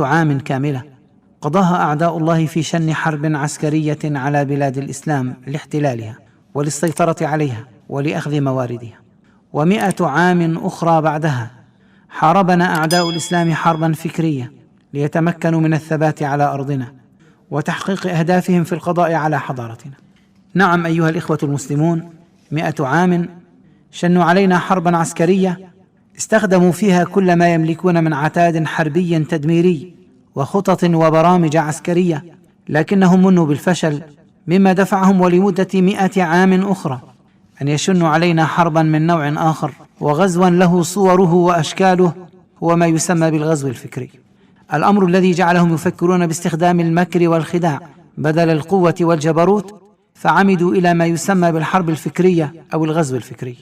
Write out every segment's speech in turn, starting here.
عام كاملة قضاها أعداء الله في شن حرب عسكرية على بلاد الإسلام لاحتلالها وللسيطرة عليها ولأخذ مواردها. 100 عام أخرى بعدها حاربنا أعداء الإسلام حربا فكرية ليتمكنوا من الثبات على أرضنا وتحقيق أهدافهم في القضاء على حضارتنا. نعم أيها الإخوة المسلمون، 100 عام شنوا علينا حربا عسكرية استخدموا فيها كل ما يملكون من عتاد حربي تدميري وخطط وبرامج عسكرية، لكنهم منوا بالفشل، مما دفعهم ولمدة 100 عام أخرى أن يشنوا علينا حربا من نوع آخر، وغزوا له صوره وأشكاله هو ما يسمى بالغزو الفكري، الأمر الذي جعلهم يفكرون باستخدام المكر والخداع بدل القوة والجبروت، فعمدوا إلى ما يسمى بالحرب الفكرية أو الغزو الفكري.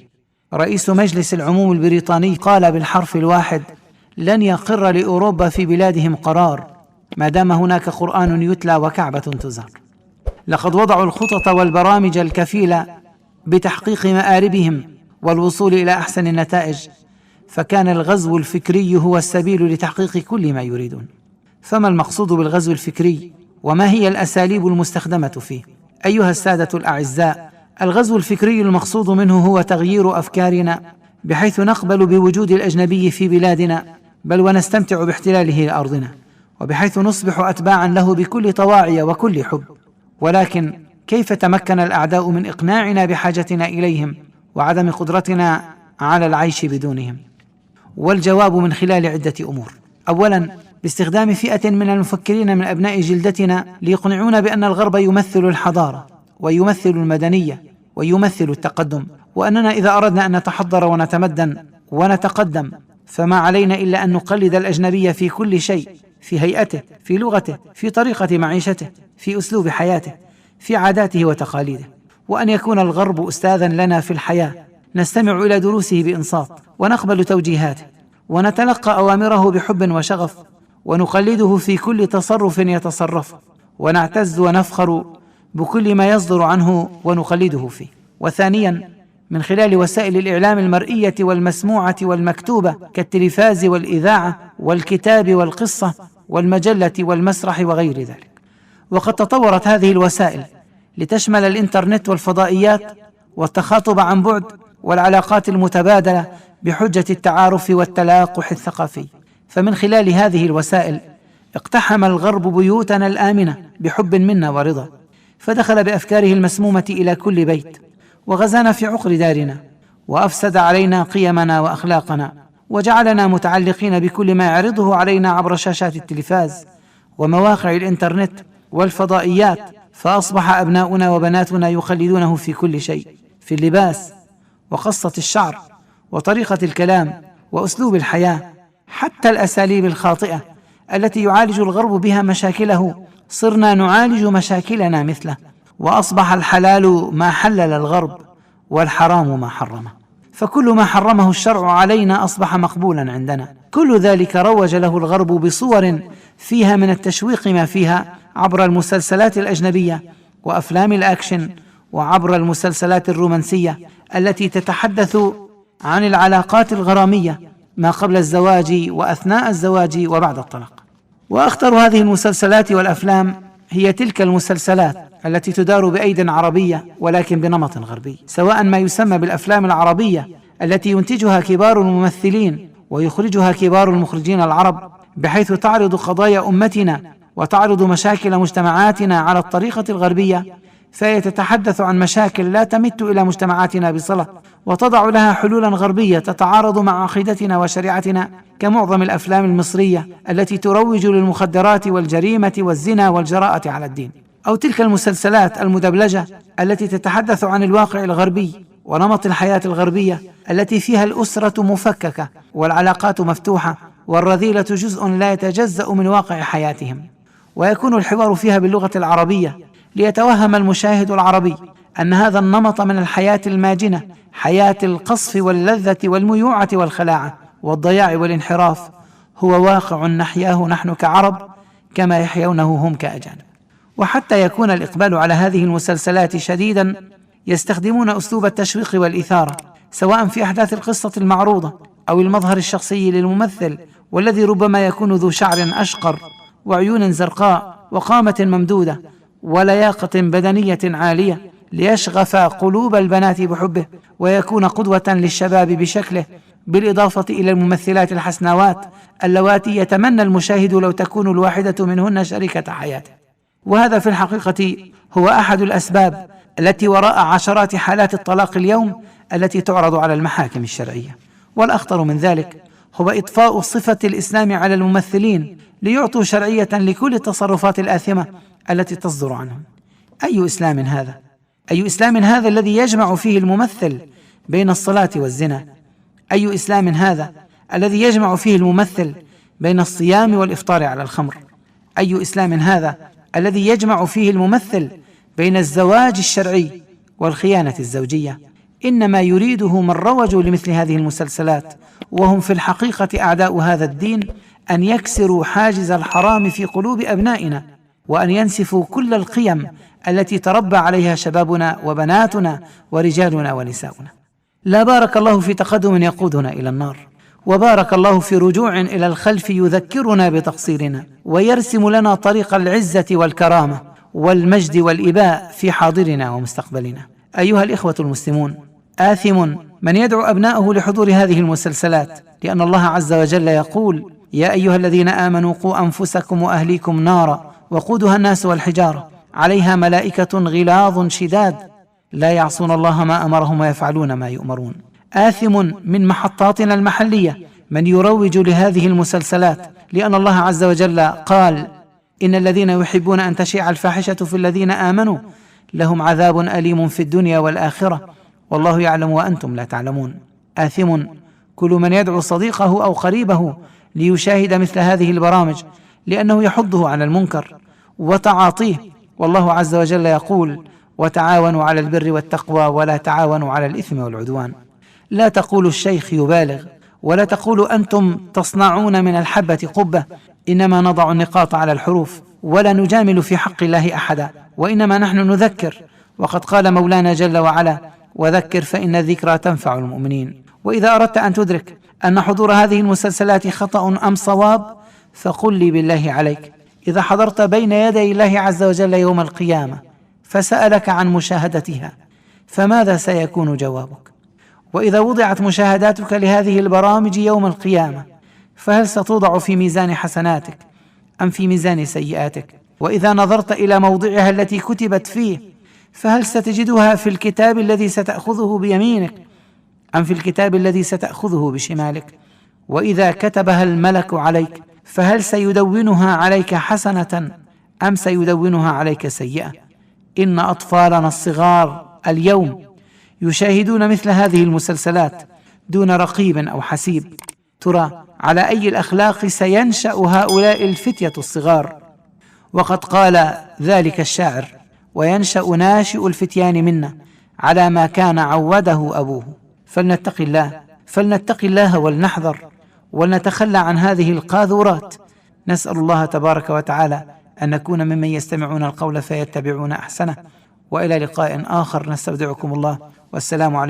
رئيس مجلس العموم البريطاني قال بالحرف الواحد: لن يقر لأوروبا في بلادهم قرار ما دام هناك قرآن يتلى وكعبة تزار. لقد وضعوا الخطط والبرامج الكفيلة بتحقيق مآربهم والوصول إلى أحسن النتائج، فكان الغزو الفكري هو السبيل لتحقيق كل ما يريدون. فما المقصود بالغزو الفكري وما هي الأساليب المستخدمة فيه؟ أيها السادة الأعزاء، الغزو الفكري المقصود منه هو تغيير أفكارنا بحيث نقبل بوجود الأجنبي في بلادنا، بل ونستمتع باحتلاله لأرضنا، وبحيث نصبح أتباعا له بكل طواعية وكل حب. ولكن كيف تمكن الأعداء من إقناعنا بحاجتنا إليهم وعدم قدرتنا على العيش بدونهم؟ والجواب من خلال عدة أمور. أولا، باستخدام فئة من المفكرين من أبناء جلدتنا ليقنعونا بأن الغرب يمثل الحضارة ويمثل المدنية ويمثل التقدم، وأننا إذا أردنا أن نتحضر ونتمدن ونتقدم فما علينا إلا أن نقلد الأجنبي في كل شيء، في هيئته، في لغته، في طريقة معيشته، في أسلوب حياته، في عاداته وتقاليده، وأن يكون الغرب أستاذا لنا في الحياة، نستمع إلى دروسه بإنصات ونقبل توجيهاته ونتلقى أوامره بحب وشغف ونقلده في كل تصرف يتصرف، ونعتز ونفخر بكل ما يصدر عنه ونقلده فيه. وثانيا، من خلال وسائل الإعلام المرئية والمسموعة والمكتوبة كالتلفاز والإذاعة والكتاب والقصة والمجلة والمسرح وغير ذلك. وقد تطورت هذه الوسائل لتشمل الإنترنت والفضائيات والتخاطب عن بعد والعلاقات المتبادلة بحجة التعارف والتلاقح الثقافي. فمن خلال هذه الوسائل اقتحم الغرب بيوتنا الآمنة بحب منا ورضا، فدخل بأفكاره المسمومة إلى كل بيت وغزانا في عقر دارنا، وأفسد علينا قيمنا وأخلاقنا، وجعلنا متعلقين بكل ما يعرضه علينا عبر شاشات التلفاز ومواقع الإنترنت والفضائيات، فأصبح أبناؤنا وبناتنا يخلدونه في كل شيء، في اللباس وقصة الشعر وطريقة الكلام وأسلوب الحياة، حتى الأساليب الخاطئة التي يعالج الغرب بها مشاكله صرنا نعالج مشاكلنا مثله، وأصبح الحلال ما حلل الغرب والحرام ما حرمه، فكل ما حرمه الشرع علينا أصبح مقبولا عندنا. كل ذلك روج له الغرب بصور فيها من التشويق ما فيها عبر المسلسلات الأجنبية وأفلام الأكشن، وعبر المسلسلات الرومانسية التي تتحدث عن العلاقات الغرامية ما قبل الزواج وأثناء الزواج وبعد الطلاق. وأخطر هذه المسلسلات والأفلام هي تلك المسلسلات التي تدار بأيد عربية ولكن بنمط غربي، سواء ما يسمى بالأفلام العربية التي ينتجها كبار الممثلين ويخرجها كبار المخرجين العرب، بحيث تعرض قضايا أمتنا وتعرض مشاكل مجتمعاتنا على الطريقة الغربية، فهي تتحدث عن مشاكل لا تمت إلى مجتمعاتنا بصلة، وتضع لها حلولا غربية تتعارض مع عقيدتنا وشريعتنا، كمعظم الأفلام المصرية التي تروج للمخدرات والجريمة والزنا والجراءة على الدين، أو تلك المسلسلات المدبلجة التي تتحدث عن الواقع الغربي ونمط الحياة الغربية التي فيها الأسرة مفككة والعلاقات مفتوحة والرذيلة جزء لا يتجزأ من واقع حياتهم، ويكون الحوار فيها باللغة العربية ليتوهم المشاهد العربي أن هذا النمط من الحياة الماجنة، حياة القصف واللذة والميوعة والخلاعة والضياع والانحراف، هو واقع نحياه نحن كعرب كما يحيونه هم كأجانب. وحتى يكون الإقبال على هذه المسلسلات شديدا، يستخدمون أسلوب التشويق والإثارة، سواء في أحداث القصة المعروضة أو المظهر الشخصي للممثل والذي ربما يكون ذو شعر أشقر وعيون زرقاء وقامة ممدودة ولياقة بدنية عالية، ليشغف قلوب البنات بحبه ويكون قدوة للشباب بشكله، بالإضافة إلى الممثلات الحسناوات اللواتي يتمنى المشاهد لو تكون الواحدة منهن شريكة حياته. وهذا في الحقيقة هو أحد الأسباب التي وراء عشرات حالات الطلاق اليوم التي تعرض على المحاكم الشرعية. والأخطر من ذلك هو إضفاء صفة الإسلام على الممثلين ليعطوا شرعية لكل التصرفات الآثمة التي تصدر عنهم. أي إسلام هذا؟ أي إسلام هذا الذي يجمع فيه الممثل بين الصلاة والزنا؟ أي إسلام هذا الذي يجمع فيه الممثل بين الصيام والإفطار على الخمر؟ أي إسلام هذا الذي يجمع فيه الممثل بين الزواج الشرعي والخيانة الزوجية؟ إنما يريده من روجوا لمثل هذه المسلسلات وهم في الحقيقة أعداء هذا الدين أن يكسروا حاجز الحرام في قلوب أبنائنا، وأن ينسفوا كل القيم التي تربى عليها شبابنا وبناتنا ورجالنا ونساؤنا. لا بارك الله في تقدم يقودنا إلى النار، وبارك الله في رجوع إلى الخلف يذكرنا بتقصيرنا ويرسم لنا طريق العزة والكرامة والمجد والإباء في حاضرنا ومستقبلنا. أيها الإخوة المسلمون، آثم من يدعو أبناءه لحضور هذه المسلسلات، لأن الله عز وجل يقول: يا أيها الذين آمنوا قوا أنفسكم وأهليكم نارا وقودها الناس والحجارة عليها ملائكة غلاظ شداد لا يعصون الله ما أمرهم ويفعلون ما يؤمرون. آثم من محطاتنا المحلية من يروج لهذه المسلسلات، لأن الله عز وجل قال: إن الذين يحبون أن تشيع الفاحشة في الذين آمنوا لهم عذاب أليم في الدنيا والآخرة والله يعلم وأنتم لا تعلمون. آثم كل من يدعو صديقه أو قريبه ليشاهد مثل هذه البرامج، لأنه يحضه على المنكر وتعاطيه، والله عز وجل يقول: وتعاونوا على البر والتقوى ولا تعاونوا على الإثم والعدوان. لا تقولوا الشيخ يبالغ، ولا تقولوا أنتم تصنعون من الحبة قبة، إنما نضع النقاط على الحروف ولا نجامل في حق الله أحدا، وإنما نحن نذكر، وقد قال مولانا جل وعلا: وذكر فإن الذكرى تنفع المؤمنين. وإذا أردت أن تدرك أن حضور هذه المسلسلات خطأ أم صواب، فقل لي بالله عليك، إذا حضرت بين يدي الله عز وجل يوم القيامة فسألك عن مشاهدتها فماذا سيكون جوابك؟ وإذا وضعت مشاهداتك لهذه البرامج يوم القيامة فهل ستوضع في ميزان حسناتك أم في ميزان سيئاتك؟ وإذا نظرت إلى موضعها التي كتبت فيه فهل ستجدها في الكتاب الذي ستأخذه بيمينك أم في الكتاب الذي ستأخذه بشمالك؟ وإذا كتبها الملك عليك فهل سيدونها عليك حسنة أم سيدونها عليك سيئة؟ إن أطفالنا الصغار اليوم يشاهدون مثل هذه المسلسلات دون رقيب أو حسيب. ترى على أي الأخلاق سينشأ هؤلاء الفتية الصغار؟ وقد قال ذلك الشاعر: وينشأ ناشئ الفتيان منا على ما كان عوده أبوه. فلنتق الله ولنحذر ولنتخلى عن هذه القاذورات. نسأل الله تبارك وتعالى أن نكون ممن يستمعون القول فيتبعون أحسنه. وإلى لقاء آخر، نستودعكم الله، والسلام عليكم.